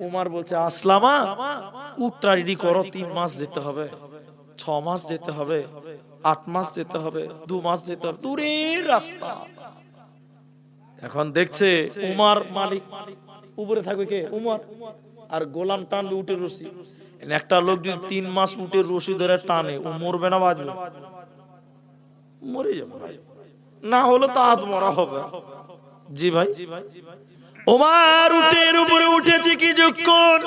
উমার বলছে আসলামা উটটা রেডি করো, 3 মাস যেতে হবে, 6 মাস যেতে হবে, 8 মাস যেতে হবে, 2 মাস যেতে হবে, দূরের রাস্তা। এখন দেখছে উমার মালিক, উপরে থাকবে কে? উমার, আর গোলাম টানবে উটের রশি। একটা লোক যদি 3 মাস উটের রশি ধরে টানে, ও মরবে না বাঁচবে? মরে যাবে ভাই, না হলে তো আত্মরা হবে। জি ভাই, ওমর উটের উপরে উঠেছে কি যখন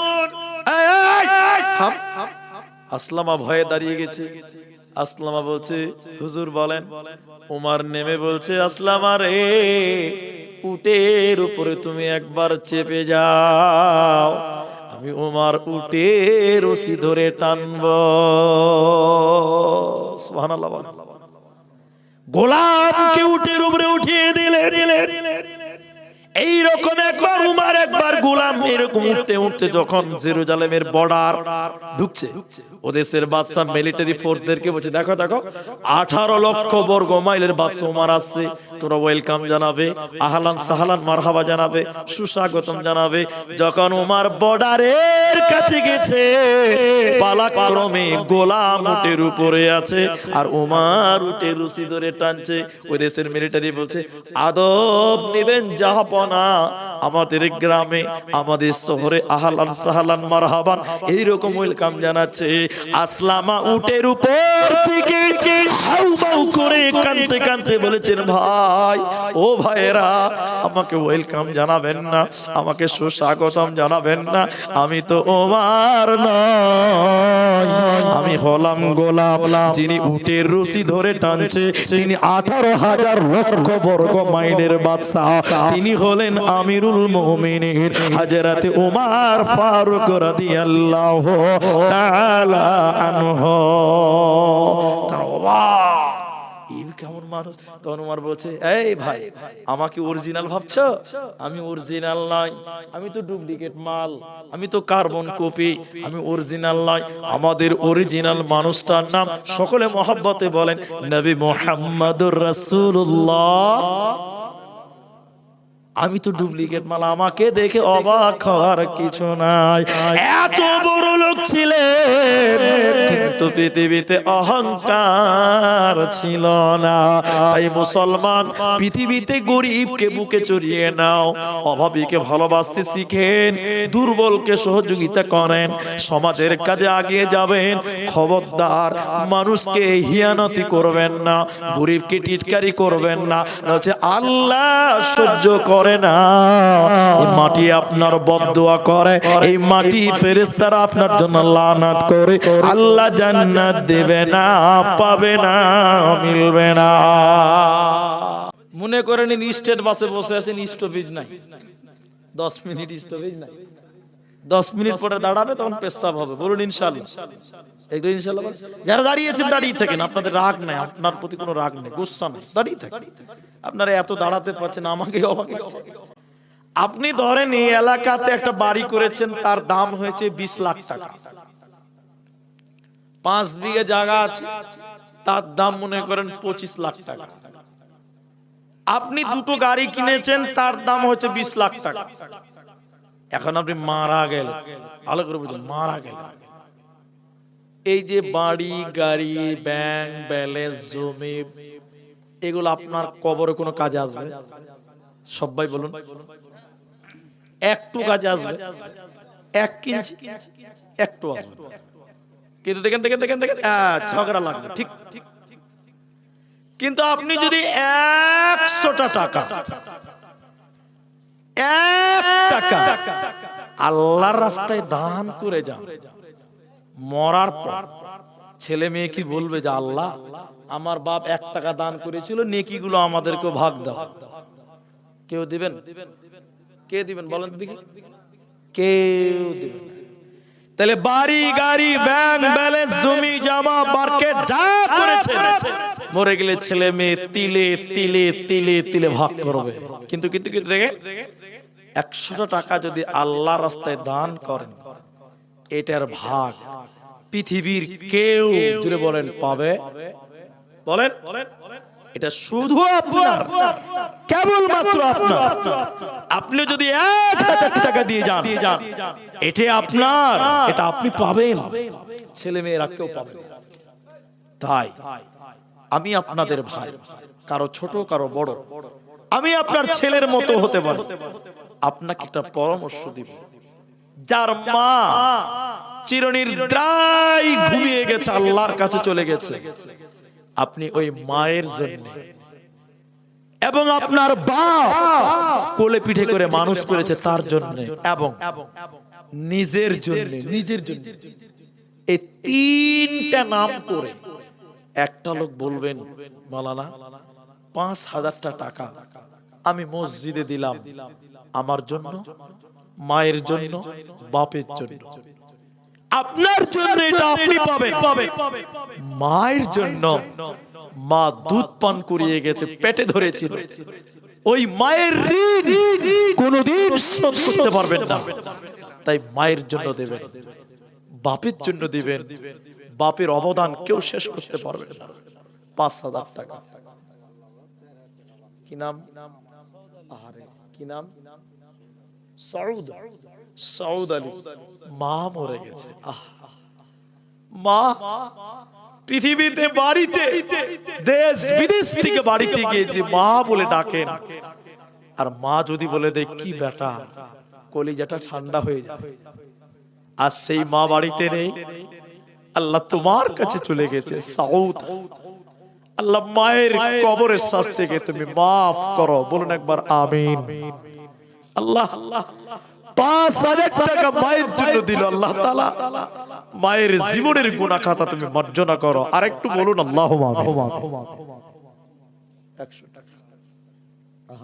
আসলামা ভয়ে দাঁড়িয়ে গেছে। আসলামা বলছে হুজুর বলেন। ওমর নেমে বলছে আসলামা রে, উটের উপরে তুমি একবার চেপে যাও, আমি ওমর উটের রশি ধরে টানবো। সুবহানাল্লাহ। গোলামকে উটের উপরে উঠিয়ে দিলেন। এইরকম একবার উমার, একবার গোলাম এরকম উঠতে উঠতে যখন জেরুজালেমের বর্ডার ঢুকছে, ওদেশের বাদশা মিলিটারি ফোর্সদেরকে বলছে দেখো দেখো 18 লক্ষ বর্গ মাইলের বাদশা উমার আসছে, তোরা ওয়েলকাম জানাবে, আহলান সাহলান মারহাবা জানাবে, সুস্বাগতম জানাবে। যখন উমার বর্ডারের কাছে গেছে, পালাক্রমে গোলাম উটের উপরে আছে আর উমার উটের রশি ধরে টানছে। ওই দেশের মিলিটারি বলছে আদব নেবেন জাহাপনা, আমাদের গ্রামে আমাদের শহরে আহলান সাহলান মারহাবান এইরকম ওয়েলকাম জানাচ্ছে। আসলামা উটের উপর থেকে হাউমাউ করে কাঁদতে কাঁদতে বলেছেন ভাই, ও ভাইরা, আমাকে ওয়েলকাম জানাবেন না, আমাকে সুস্বাগতম জানাবেন না, আমি তো ওমর নয়, আমি হলাম গোলাম। যিনি উটের রশি ধরে টানছে তিনি 18,000 লক্ষ বর্গ মাইলের বাদশা, তিনি হলেন আমিরুল মুমিনিন হযরত ওমর ফারুক রাদিয়াল্লাহু তাআলা আনহু। তার অবাক, এই কেমন মানুষ? তখন ওমর বলছে এই ভাই, আমাকে অরিজিনাল ভাবছো? আমি অরিজিনাল নয়, আমি তো ডুপ্লিকেট মাল, আমি তো কার্বন কপি, আমি অরিজিনাল নয়। আমাদের অরিজিনাল মানুষটার নাম সকলে মহব্বতে বলেন নবী মুহাম্মদুর রাসূলুল্লাহ। আমি তো ডুপ্লিকেট মাল, আমাকে দেখে অবাক হওয়ার কিছু নাই। এত বড় লোক ছিলেন কিন্তু পৃথিবীতে অহংকার ছিল না। তাই মুসলমান, পৃথিবীতে গরিবকে বুকে চড়িয়ে নাও, অভাবীকে ভালোবাসতে শিখেন, দুর্বলকে সহযোগিতা করেন, সমাজের কাজে আগিয়ে যাবেন। খবরদার মানুষকে হিয়ানতি করবেন না, গরিবকে টিটকারি করবেন না, হচ্ছে আল্লাহ সহ্য করে না। এই মাটি আপনার বদদুয়া করে, এই মাটি ফেরেশতারা আপনার জন্য লানাত করে, আল্লাহ জান্নাত দেবে না, পাবে না, মিলবে না। মনে করেন স্টেট বাসে বসে আছেন, স্টপেজ নাই, 10 মিনিট স্টপেজ নাই, 10 মিনিট পরে দাঁড়াবে, তখন পেশাব হবে। বলুন ইনশাআল্লাহ। একটু ইনশাআল্লাহ। যারা দাঁড়িয়েছেন দাঁড়িয়ে থাকেন, আপনাদের রাগ নাই, আপনার প্রতি কোনো রাগ নেই, গুসা নেই, দাঁড়িয়ে থাকেন। আপনারা এত দাঁড়াতে পারছেন, আমাকে অবাক লাগছে। আপনি ধরেন এই এলাকাতে একটা বাড়ি করেছেন, তার দাম হয়েছে 20 লাখ টাকা, 5 বিঘা জায়গা আছে, তার দাম মনে করেন 25 লাখ টাকা। আপনি দুটো গাড়ি কিনেছেন, তার দাম হচ্ছে 20 লাখ টাকা। এখন আপনি মারা গেলেন, ভালো করে বুঝুন, মারা গেলেন, এই যে বাড়ি গাড়ি ব্যাংক ব্যালেন্স জমি এগুলো আপনার কবরে কোনো কাজে আসবে? সবাই বলুন, একটু কাজে আসবে? 1 ইঞ্চি একটু আসবে, কিন্তু দেখেন দেখেন দেখেন দেখেন ঝগড়া লাগবে, ঠিক। কিন্তু আপনি যদি 100টা টাকা, 1 টাকা আল্লাহর রাস্তায় দান করে যান, মরার পর ছেলে মেয়ে কি বলবে যে আল্লাহ আমার বাপ 1 টাকা দান করেছিল, নেকিগুলো আমাদেরকে ভাগ দাও? কেউ দিবেন? কে দিবেন বলেন দেখি? কেউ দিবেন না। তাহলে বাড়ি গাড়ি ব্যাংক ব্যালেন্স জমি জমা মার্কেট যা করেছেন, মরে গেলে ছেলে মেয়ে তিলে তিলে তিলে তিলে ভাগ করবে। কিন্তু কিন্তু কিন্তু দেখেন, 100টা টাকা যদি আল্লাহর রাস্তায় দান করেন, এটার ভাগ পৃথিবীর কেউ জুড়ে বলেন পাবে? বলেন এটা শুধু আপনার, কেবলমাত্র আপনার। আপনি যদি 1000 টাকা দিয়ে যান, এটা আপনার, এটা আপনি পাবেন, ছেলে মেয়েরা কেউ পাবে না। তাই আমি আপনাদের ভাই, কারো ছোট কারো বড়, আমি আপনার ছেলের মতো হতে পারি। আপনাকে একটা পরামর্শ দিব, যার মা চিরনিদ্রায় ঘুমিয়ে গেছে, আল্লাহর কাছে চলে গেছে, আপনি ওই মায়ের জন্য এবং আপনার বাপ কোলে পিঠে করে মানুষ করেছে তার জন্য এবং নিজের জন্য, এই 3টা নাম করে একটা লোক বলবেন, মাওলানা 5000 টাকা আমি মসজিদে দিলাম, আমার জন্য, মায়ের জন্য, বাপের জন্য। আপনার জন্য এটা আপনি পাবেন। মায়ের জন্য, মা দুধ পান করিয়ে গেছে, পেটে ধরেছিল, ওই মায়ের ঋণ কোনদিন শোধ করতে পারবেন না। তাই মায়ের জন্য দেবেন, বাপের জন্য দিবেন, বাপের অবদান কেউ শেষ করতে পারবে না। 5000 টাকা। কি নাম? আরে কি নাম? সাউদ আলী। মা মরে গেছে। মা পৃথিবীতে, বাড়িতে, দেশ বিদেশ থেকে বাড়িতে গিয়ে যদি মা বলে ডাকেন, আর মা যদি বলে দেয় কি বেটা, কলিজাটা ঠান্ডা হয়ে যায়। আর সেই মা বাড়িতে নেই, আল্লাহ তোমার কাছে চলে গেছে। সাউদ, আল্লাহ মায়ের কবরের শ্বাস থেকে তুমি মাফ করো, বলুন একবার আমিন। আল্লাহ 5000 টাকা মায়ের জন্য দিল আল্লাহ তাআলা, মায়ের জীবনের গুনাহ খাতা তুমি মার্জনা করো। আর একটু বলুন আল্লাহুম্মা আমিন। 100 টাকা,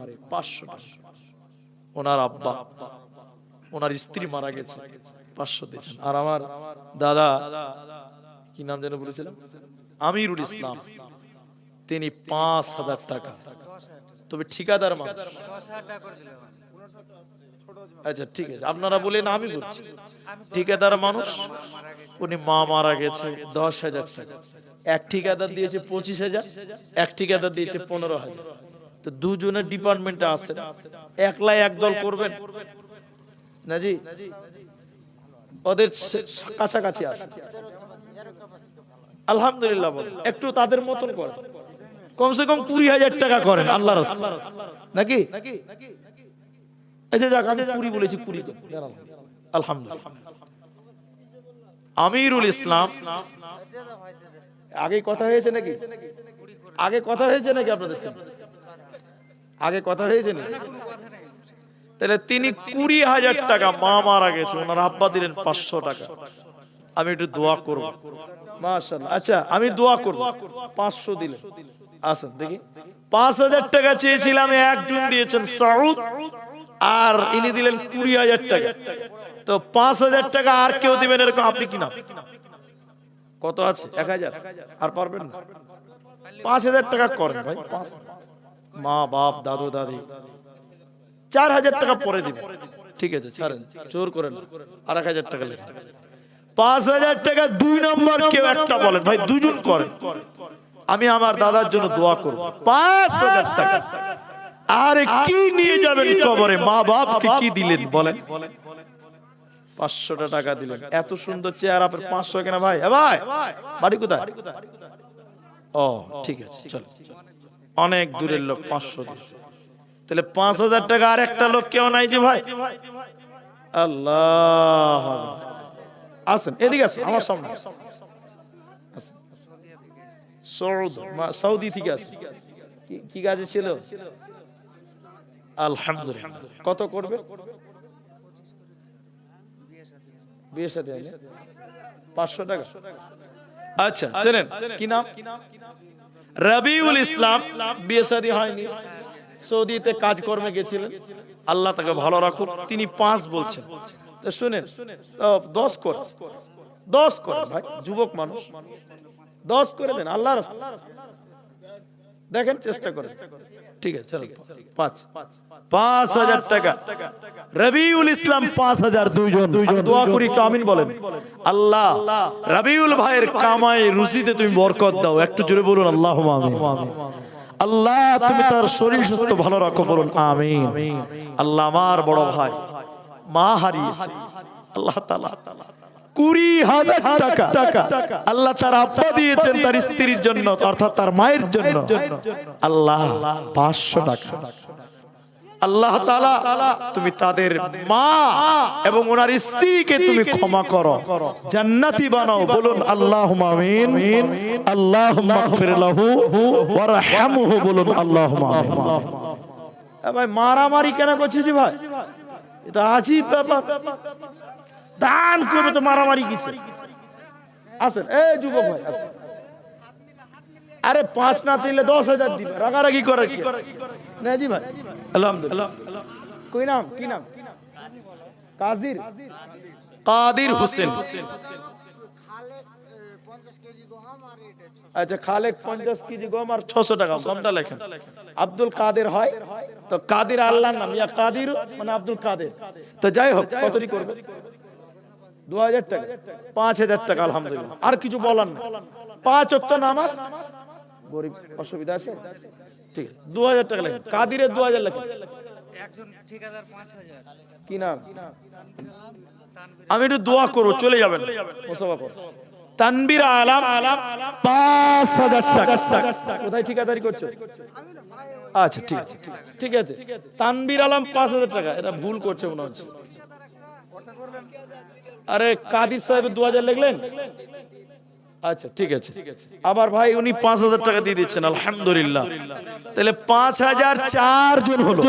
আরে 500 টাকা। ওনার আব্বা, ওনার স্ত্রী মারা গেছে, 500 দিয়েছেন। আর আমার দাদা, কি নাম যেন বলেছিলাম, আমিরুল ইসলাম, তিনি 5000 টাকা। তবে ঠিকাদার মানুষ। আচ্ছা ঠিক আছে, আপনারা বলেন, আমি বলছি ঠিকাদার মানুষ, উনি মা মারা গেছে, 10000 টাকা। এক ঠিকাদার দিয়েছে 25000, এক ঠিকাদার দিয়েছে 15000। তো দুজনের ডিপার্টমেন্টে আছে, একলাই একদল করবেন না জি, ওদের কাছাকাছি আছে। আলহামদুলিল্লাহ বলেন, একটু তাদের মতন করেন, কমসে কম 20000 টাকা করেন আল্লাহর রাস্তায়, নাকি? এই যে যাক, আমি 20 বলেছি, 20 করেন আলহামদুলিল্লাহ। আমিরুল ইসলাম, আগে কথা হয়েছে নাকি? আগে কথা হয়েছে নাকি আপনাদের সাথে? আগে কথা হয়েছে নাকি? তাহলে তিনি 20000 টাকা, মা মারা গেছে, ওনার আব্বা দিলেন 500 টাকা। আমি একটু দোয়া করব, মাশাআল্লাহ। আচ্ছা আমি দোয়া করব, 500 দিলেন। আসেন দেখি, 5000 টাকা চেয়েছিলাম, একজন দিয়েছেন সাউদ, আর ইনি দিলেন 20000 টাকা। তো 5000 টাকা আর কেউ দিবেন এরকম আপনি কি না? কত আছে? 1000। আর পারবেন না? 5000 টাকা করেন ভাই। মা বাপ দাদু দাদি 4000 টাকা পরে দিবেন, ঠিক আছে? ছাড়েন, জোর করেন। আর 1000 টাকা লেখেন। 5000 টাকা 2 নম্বর কেউ একটা বলেন ভাই, দুজন করেন। আমি আমার দাদার জন্য দোয়া করব। 5000 টাকা। আরে কি নিয়ে যাবেন কবরে? মা বাপকে কি দিলেন বলেন? 500 টাকা দিলেন। এত সুন্দর চেয়ার, আপনার 500 কেনা ভাই? ভাই বাড়ি কোথায়? ও ঠিক আছে, চলো। অনেক দূরের লোক 500 দিয়েছে, তাহলে 5000 টাকা। আর একটা লোক কেউ নাই যে ভাই? আল্লাহ, আসেন এদিকে, আসেন আমার সামনে। সৌদি থেকে আসেন। কি কাজে ছিল? আলহামদুলিল্লাহ। কত করবে? বিয়ে সাথে 500 টাকা। আচ্ছা চেনেন কি নাম? রবিউল ইসলাম। বিয়ে শাদী হয়নি, সৌদিতে কাজকর্মে গেছিলেন, আল্লাহ তাকে ভালো রাখুক। তিনি 5 বলছেন। তো শুনেন, 10 করে, 10 করে ভাই, যুবক মানুষ, 10 করে দেন আল্লাহর রাস্তায়। দেখেন, চেষ্টা করেন, ঠিক আছে? চলো 5000 টাকা। রবিউল ইসলাম 5000, দুইজন। দোয়া করি, একটু আমিন বলেন। আল্লাহ রবিউল ভাইয়ের কামাই রুজিতে তুমি বরকত দাও। একটু জোরে বলুন আল্লাহুম্মা আমিন। আল্লাহ তুমি তার শরীর সুস্থ ভালো রাখো, বলুন আমিন। আল্লাহ আমার বড় ভাই মা হারিয়েছে, আল্লাহ তাআলা 20,000 টাকা আল্লাহ তার আব্বা দিয়েছেন তার স্ত্রীর জন্য, অর্থাৎ তার মায়ের জন্য। আল্লাহ 500 টাকা, আল্লাহ তাআলা তুমি তাদের মা এবং ওনার স্ত্রীকে তুমি ক্ষমা করো, জান্নাতি বানাও, বলুন আল্লাহুম্মা আমিন। আল্লাহুম্মা গফির লাহু ওয়ারহামহু, বলুন আল্লাহুম্মা আমিন। ভাই মারামারি কেন করছিস ভাই? এটা আজীব ব্যাপার। দান করবে তো মারামারি কিসে? আসেন এই যুবক ভাই আসেন। আরে 5 না দিলে 10,000 দিবে, রাগারাগি করে কি? না জি ভাই, আলহামদুলিল্লাহ। কই নাম, কি নাম? কাদির, কাদির হোসেন। আচ্ছা, খালেক 50 কেজি গম আর 600 টাকা, গমটা লেখেন। আব্দুল কাদের হয় তো, কাদির আল্লাহর নাম, ইয়া কাদির মানে আব্দুল কাদের। তো যাই হোক, কতটি করবে? 2000 টাকা, 5000 টাকা, আলহামদুলিল্লাহ। আর কিছু বলার না। 5 ওয়াক্ত নামাজ, গরিব অসুবিধা আছে, ঠিক আছে, 2000 টাকা লেখেন। কাদিরের 2000 লেখেন। একজন ঠিকাদার 5000। কি নাম? আমি একটু দোয়া করব, চলে যাবেন। মুসাফা কর। তানবীর আলম 5000 টাকা। কোথায় ঠিকাদারি করছো? আচ্ছা ঠিক আছে, ঠিক আছে। তানবীর আলম 5000 টাকা, এটা ভুল করছে মনে হচ্ছে। আরে কাদির সাহেব 2000 লিখলেন? আচ্ছা ঠিক আছে। আবার ভাই উনি 5000 টাকা দিয়ে দিচ্ছেন, আলহামদুলিল্লাহ। তাহলে 5004 জন হলো।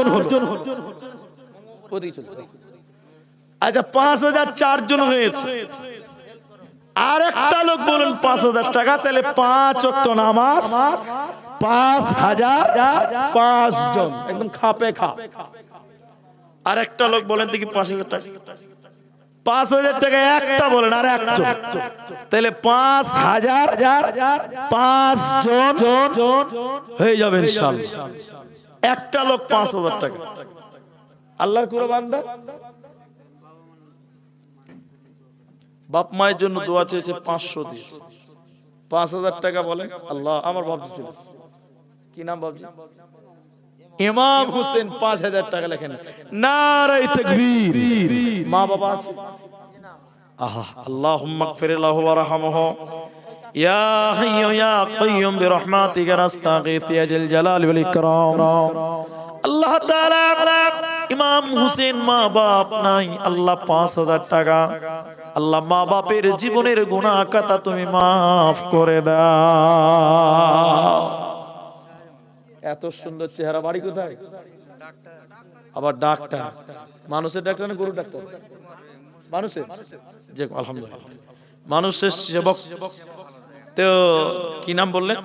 আচ্ছা 5004 জন হয়েছে। আর একটা লোক বলুন 5000 টাকা, তাহলে 5 ওয়াক্ত নামাজ, 5005 জন, একদম খাপে খা। আর একটা লোক বলেন দেখি 5000 টাকা, 5000 টাকা একটা বলেন, আর একজন, তাহলে 5005 জন হয়ে যাবে ইনশাআল্লাহ। একটা লোক 5000 টাকা। আল্লাহর কোন বান্দা বাপ মায়ের জন্য দোয়া চেয়েছে, 500 দিয়েছে, 5000 টাকা বলে। আল্লাহ, আমার বাবজি চলেছে, কি নাম বাবজি? ইমাম হোসেন 5000 টাকা লেখেন। নারে তাকবীর। মা বাবা আছে? আহা, আল্লাহুম্মা গফির লাহু ওয়ারহামহু ইয়া হাইয়্যু ইয়া কাইয়্যুম বিরহমাতিকা নাস্তাগীথ ইয়া জাল জালালি ওয়াল ইকরাম। আল্লাহ তাআলা ইমাম হোসেন মা বাপ নাই, আল্লাহ 5000 টাকা, আল্লাহ মা বাপের জীবনের গুনাহ খাতা তুমি মাফ করে দাও। এত সুন্দর চেহারা, বাড়ি কোথায়? আবার ডাক্তার, মানুষের ডাক্তার না গরুর ডাক্তার? মানুষের, যে আলহামদুলিল্লাহ মানুষের সেবক। তো কি নাম বললেন?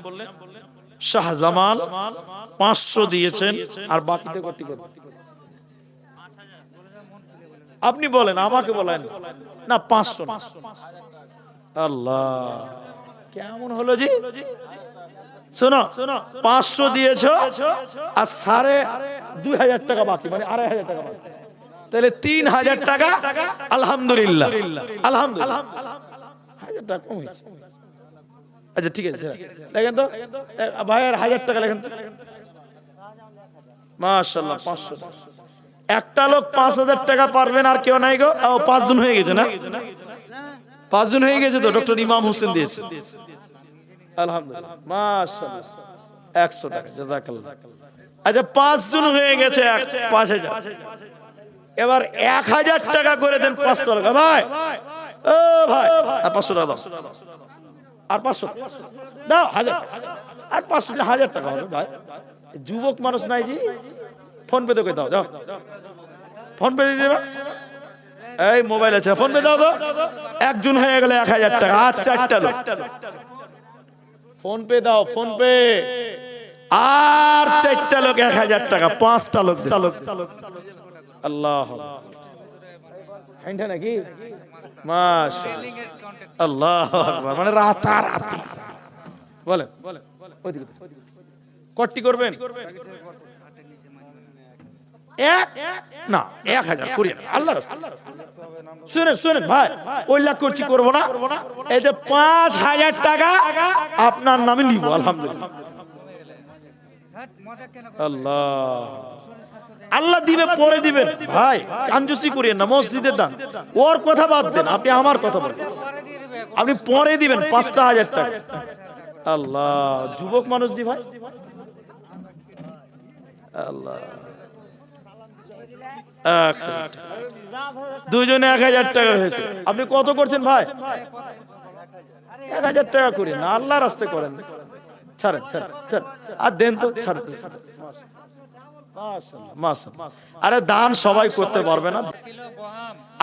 শাহজামাল 500 দিয়েছেন, আর বাকিতে কত করবে? আপনি বলেন, আমাকে বলেন না। 500 না। আল্লাহ, কেমন হলো জি? শোনো, 500 দিয়েছো আর 2500 টাকা বাকি, মানে 2500 টাকা বাকি, তাহলে 3000 টাকা। আলহামদুলিল্লাহ, আলহামদুলিল্লাহ, 1000 টাকা কম হয়েছে। আচ্ছা ঠিক আছে, দেখেন তো ভাইয়ের 1000 টাকা লেখেন তো। মাশাআল্লাহ, 500। একটা লোক 5000 টাকা পারবেন, আর কেউ নাই গো। 5 জন হয়ে গেছে না? 5 জন হয়ে গেছে তো। ডক্টর ইমাম হোসেন দিয়েছে, আলহামদুলিল্লাহ, মাশাআল্লাহ, 100 টাকা, জাযাকাল্লাহ। আচ্ছা 5 জন হয়ে গেছে, 5000। এবার 1000 টাকা করে দেন 5টা লোক। ভাই, ও ভাই, 500 টাকা দাও, আর 500 দাও, 1000, আর 500, 1000 টাকা হবে ভাই। যুবক মানুষ নাই জি, ফোন পে তো দাও, দাও, ফোন পে দিয়ে দেবা। এই মোবাইল আছে, ফোন পে দাও তো। একজন হয়ে গেলে 1000 টাকা, আর 4টা লোক। ফোন পে দাও, ফোন পে, আর 4টা লোক 1000 টাকা, 5টা লোক। আল্লাহ, হ্যান্ডা নাকি? মাশাআল্লাহ, আল্লাহু আকবার, মানে রাতারাতি। বলেন ওইদিকে কটি করবেন? না, 1000 করি না, আল্লাহর রাস্তায়। শুনেন শুনেন ভাই, ওই লাখ করছি, করবো না। এই যে 5000 টাকা আপনার নামে নিব, আলহামদুলিল্লাহ। আল্লাহ আল্লাহ দিবে, পরে দিবেন ভাই, কাঞ্জুসি করিয়েন না, মসজিদের দান ওর কথা বাদ দেন, আপনি আমার কথা বলেন, আপনি পরে দিবেন 5,000 টাকা। আল্লাহ, যুবক মানুষ দি ভাই, আল্লাহ দুজনে 1,000 টাকা হয়েছে। আপনি কত করছেন ভাই? 1,000 টাকা করি না, আল্লাহ রাস্তে করেন, ছাড়েন ছাড়েন ছাড়েন, আর দেন তো, ছাড়েন। আরে দান সবাই করতে পারবে না।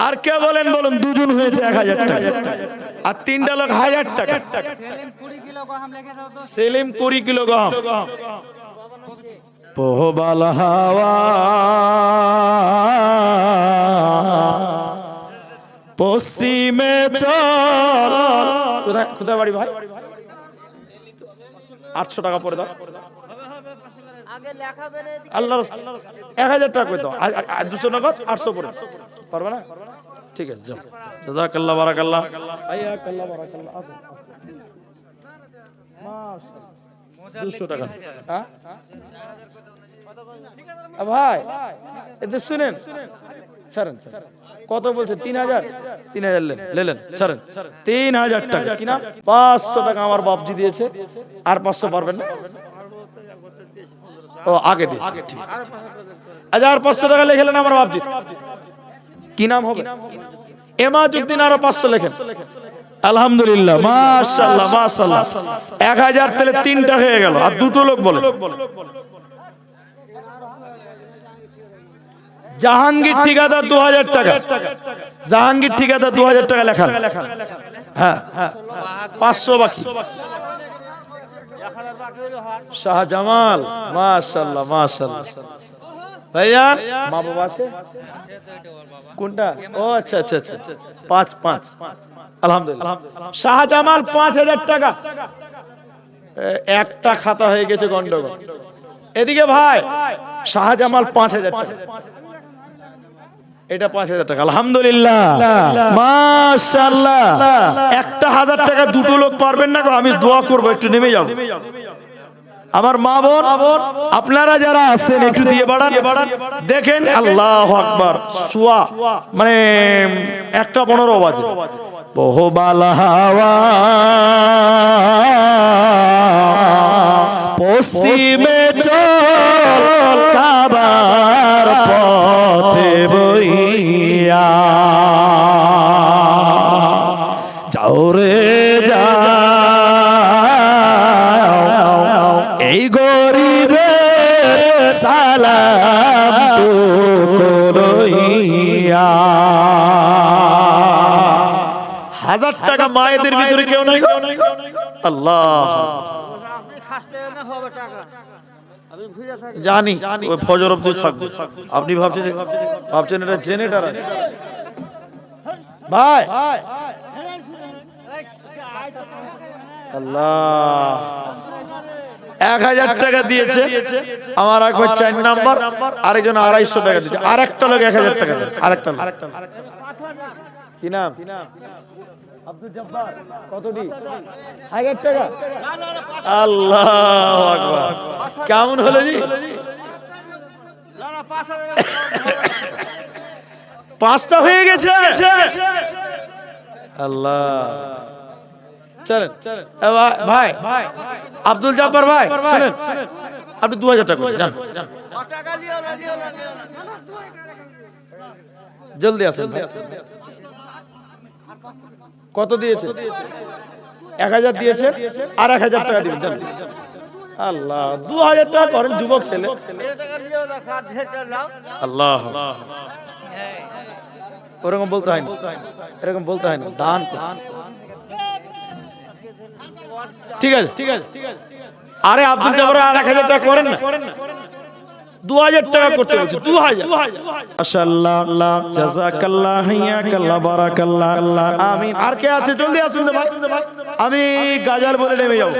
আর কে বলেন বলুন, দুজন হয়েছে 1,000 টাকা, আর 3টা লোক 1,000 টাকা। সেলিম 20 কিলো গম। পোহবাল হাওয়া পশ্চিমে চল। কোথায় বাড়ি ভাই? 800 টাকা পরে দাও। আল্লাহ 1,000 টাকা করে দাও, 200 নগদ, 800 পরে পারবে না? ঠিক আছে, যাও। জাযাকাল্লাহ, বারাকাল্লাহ, হাইয়াকাল্লাহ, বারাকাল্লাহ। আসুন, 200 টাকা। হ্যাঁ ভাই, এতে শুনেন, ছাড়েন। কত বলছে? 3,000। 3,000 লেলেন, ছাড়েন। 3,000 টাকা কিনা, 500 টাকা আমার বাপজি দিয়েছে, আর 500 পারবেন না? ও আগে দিয়েছে, ঠিক আছে। আচ্ছা, আর 500 টাকা লিখলেন আমার বাপজি, কি নাম হবে? এমাজউদ্দিন, আরো 500 লেখেন। আলহামদুলিল্লাহ, মাশাআল্লাহ মাশাআল্লাহ। 1,000 তাহলে 3টা হয়ে গেল, আর 2টো লোক বলে। জাহাঙ্গীর ঠিকাদার 2,000 টাকা। জাহাঙ্গীর ঠিকাদার 2,000 টাকা লেখা। হ্যাঁ, 500 বাকি। শাহজামাল, মাশাআল্লাহ মাশাআল্লাহ। ভাইয়া, মা বাবা আছে? কোনটা? ও আচ্ছা আচ্ছা আচ্ছা, 5 আলহামদুলিল্লাহ। শাহজামাল 5,000 টাকা। একটা খাতা হয়ে গেছে গন্ডগোল। এদিকে ভাই, শাহজামাল 5,000 টাকা, এটা 5,000 টাকা। আলহামদুলিল্লাহ, মাশাআল্লাহ। একটা 1,000 টাকা 2টো লোক পারবেন না? আমি দোয়া করবো, একটু নেমে যাও। আমার মা বোন আপনারা যারা আছেন একটু দিয়ে বাড়ান, দেখেন। আল্লাহু আকবার। সুয়া মানে 1:15 বাজে। বহুবাল হাওয়া পশ্চিমে চল, কাবার পথে বইয়া যাও রে যাও, এই গরিবের সালাম তো লইয়া। 1,000 টাকা মায়েদের ভিতরে কেউ নাই? আল্লাহ, জানি ওই ফজর অবধি থাকবে। আপনি ভাবছেন এটা জেনারেটর আছে ভাই। আল্লাহ, 1,000 টাকা দিয়েছে আমার একবার 4 নাম্বার, আরেকজন 250 টাকা দিয়েছে, আরেকটা লোক 1,000 টাকা দেয়, আরেকটা লোক। কি নাম? আব্দুল জব্বার। কতটি? 1,000 টাকা। আল্লাহু আকবার। কেমন হলো জি? 5টা হয়ে গেছে। আল্লাহ, চলেন ভাই, আব্দুল জব্বার ভাই, শুনেন, আপনি 2,000 টাকা যান, জলদি আসেন ভাই। কত দিয়েছে? 1,000 দিয়েছে, আর 1,000 টাকা দিবেন। আল্লাহ, 2,000 টাকা করেন, যুবক ছেলে। আল্লাহ, ওরকম বলতে হয় না, এরকম বলতে হয় না, দান করছে। ঠিক আছে ঠিক আছে। আরে আব্দুল জব্বার, আর 1,000 টাকা করেন না, 2,000 টাকা করতে বলছে। 2,000। মাশাআল্লাহ, জাযাকাল্লাহ, হাইয়াকাল্লাহ, বারাকাল্লাহ, আমিন। আর কে আছে? জলদি আসুন ভাই, আমি গাজাল বলে নেমে যাও।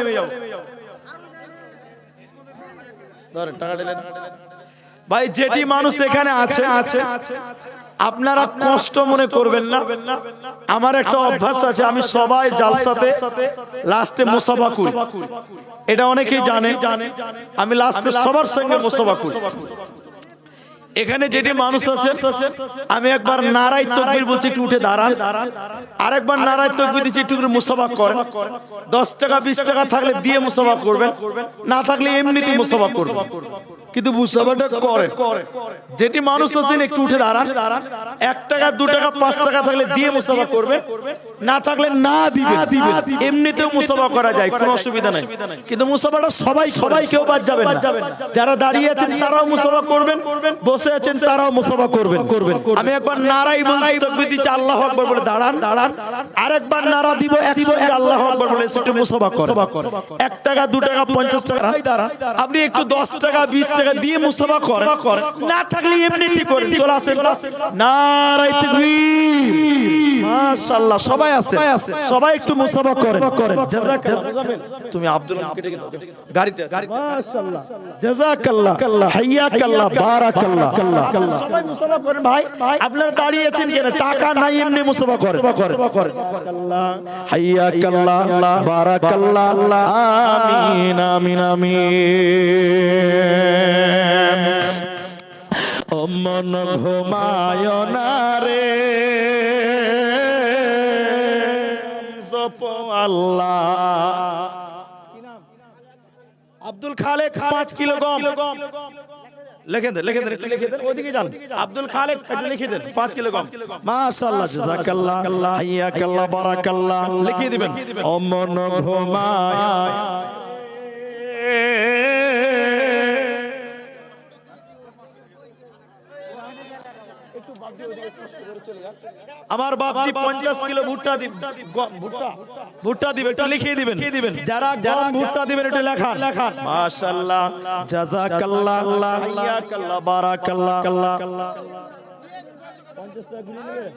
ধরেন টাকা দিলেন ভাই। যেটি মানুষ এখানে আছে আপনারা কষ্ট মনে করবেন না, আমার একটা অভ্যাস আছে, আমি সবাই জালসাতে লাস্টে মুসাফা করি, এটা অনেকেই জানে, আমি লাস্টে সবার সঙ্গে মুসাফা করি। এখানে যেটি মানুষ আছে, আমি একবার নারাই তাকবীর বলছি একটু উঠে দাঁড়ান, আরেকবার নারাই তাকবীর দিচ্ছি একটু করে মুসাফা করেন। 10 টাকা 20 টাকা থাকলে দিয়ে মুসাফা করবেন, না থাকলে এমনিতেই মুসাফা করবেন, কিন্তু মুসাফাটা করেন। যেটি মানুষ আছেন একটু উঠে দাঁড়ান, 1 টাকা 2 টাকা 5 টাকা থাকলে দিয়ে মুসাফা করবেন, না থাকলে না দিবেন, এমনিতেও মুসাফা করা যায়, কোনো অসুবিধা নাই। কিন্তু মুসাফাটা সবাই কেউ বাদ যাবেন না, যারা দাঁড়িয়ে আছেন তারাও মুসাফা করবেন, বসে আছেন তারাও মুসাফা করবেন। আমি একবার নারাই বলছি তাকবীর দিচ্ছি আল্লাহু আকবার বলে দাঁড়ান, আরেকবার নারা দিব একসঙ্গে আল্লাহু আকবার বলে একটু মুসাফা করেন। 1 টাকা 2 টাকা 50 টাকা আপনি একটু 10 টাকা 20 টাকা দিয়ে মুসাফা করেন, না থাকলে এমনিতেই করেন। চলে আসেন নারাই তাকবীর, মাশাআল্লাহ সবাই আছে, সবাই একটু মুসাফা করেন। জাযাকাল্লাহ, তুমি আব্দুল গাড়িতে মাশাআল্লাহ, জাযাকাল্লাহ, হাইয়াকাল্লাহ, বারাকাল্লাহ, সবাই মুসাফা করেন। ভাই আপনারা দাঁড়িয়ে আছেন কেন? টাকা নাই এমনি মুসাফা করেন। হাইয়াকাল্লাহ, বারাকাল্লাহ, আমিন আমিন আমিন। ও মন ঘুমায় না রে, জপ আল্লাহ। আব্দুল খালেক 5 কিলো গম লিখে দেন, ওদিকে যান। আব্দুল খালেক লিখে দেন 5 কিলো গম। মাশাআল্লাহ, জাযাকাল্লাহ, হাইয়াকাল্লাহ, বারাকাল্লাহ, লিখে দিবেন। ও মন ঘুমায় আমার বাপজি 50 কিলো ভুট্টা দিবেন, এটা লিখে দিবেন। যারা গম ভুট্টা দিবেন এটা লেখান। মাশাআল্লাহ, জাযাকাল্লাহ, হাইয়াকাল্লাহ, বারাকাল্লাহ। 50 টাকা গুলি নেবে।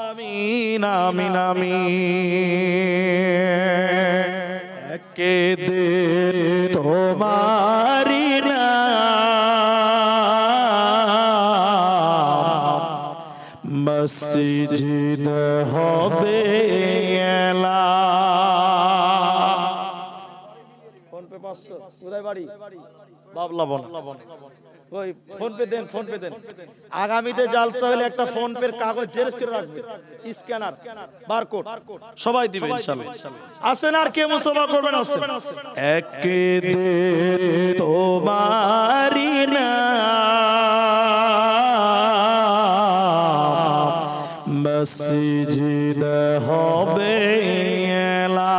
আমিন আমিন আমিন। কে দে তোমারি না মসজিদ হবে এলা। ফোন পে 500 কোথায় বাড়ি? বাবলা বন। ওই ফোন পে দেন, ফোন পে দেন। আগামীতে জালসা হলে একটা ফোন পের কাগজ জেরক্স করে রাখবে, স্ক্যানার, বারকোড সবাই দিবে ইনশাআল্লাহ। আসেন আর কে মুসাফা করবেন? আসেন। একে দে তোমারি না মসজিদ হবে এলা।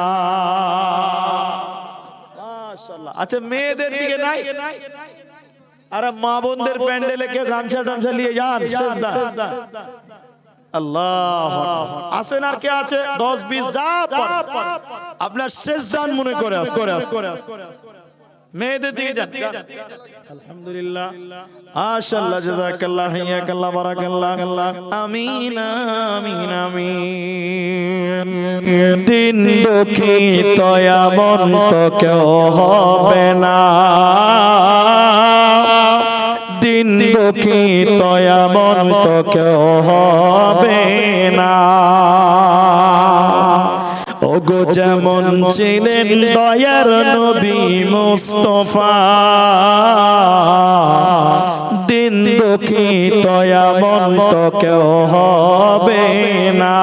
মাশাআল্লাহ। আচ্ছা, মেয়েদের দিকে নাই? আরে মা বোনদের প্যান্ডেলে কে গামছা টামছা নিয়ে যান, সেজদা। আল্লাহু আকবার। আসেন আর কে আছে? 10 20 যা আপনার সেজদান মনে করে আসে। মেয়েদের দিকে যান। আলহামদুলিল্লাহ, মাশাআল্লাহ, জাযাকাল্লাহ, হাইয়াকাল্লাহ, বারাকাল্লাহ। আমিন আমিন আমিন। দিন দুঃখী তয়ামন তো কেউ হবে না, দিন দুঃখী তয়ামন তো কেউ হবে না। ওগো যেমন ছিলেন দয়ার নবী মুস্তাফা, দিন দুঃখী তয়ামন তো কেউ হবে না।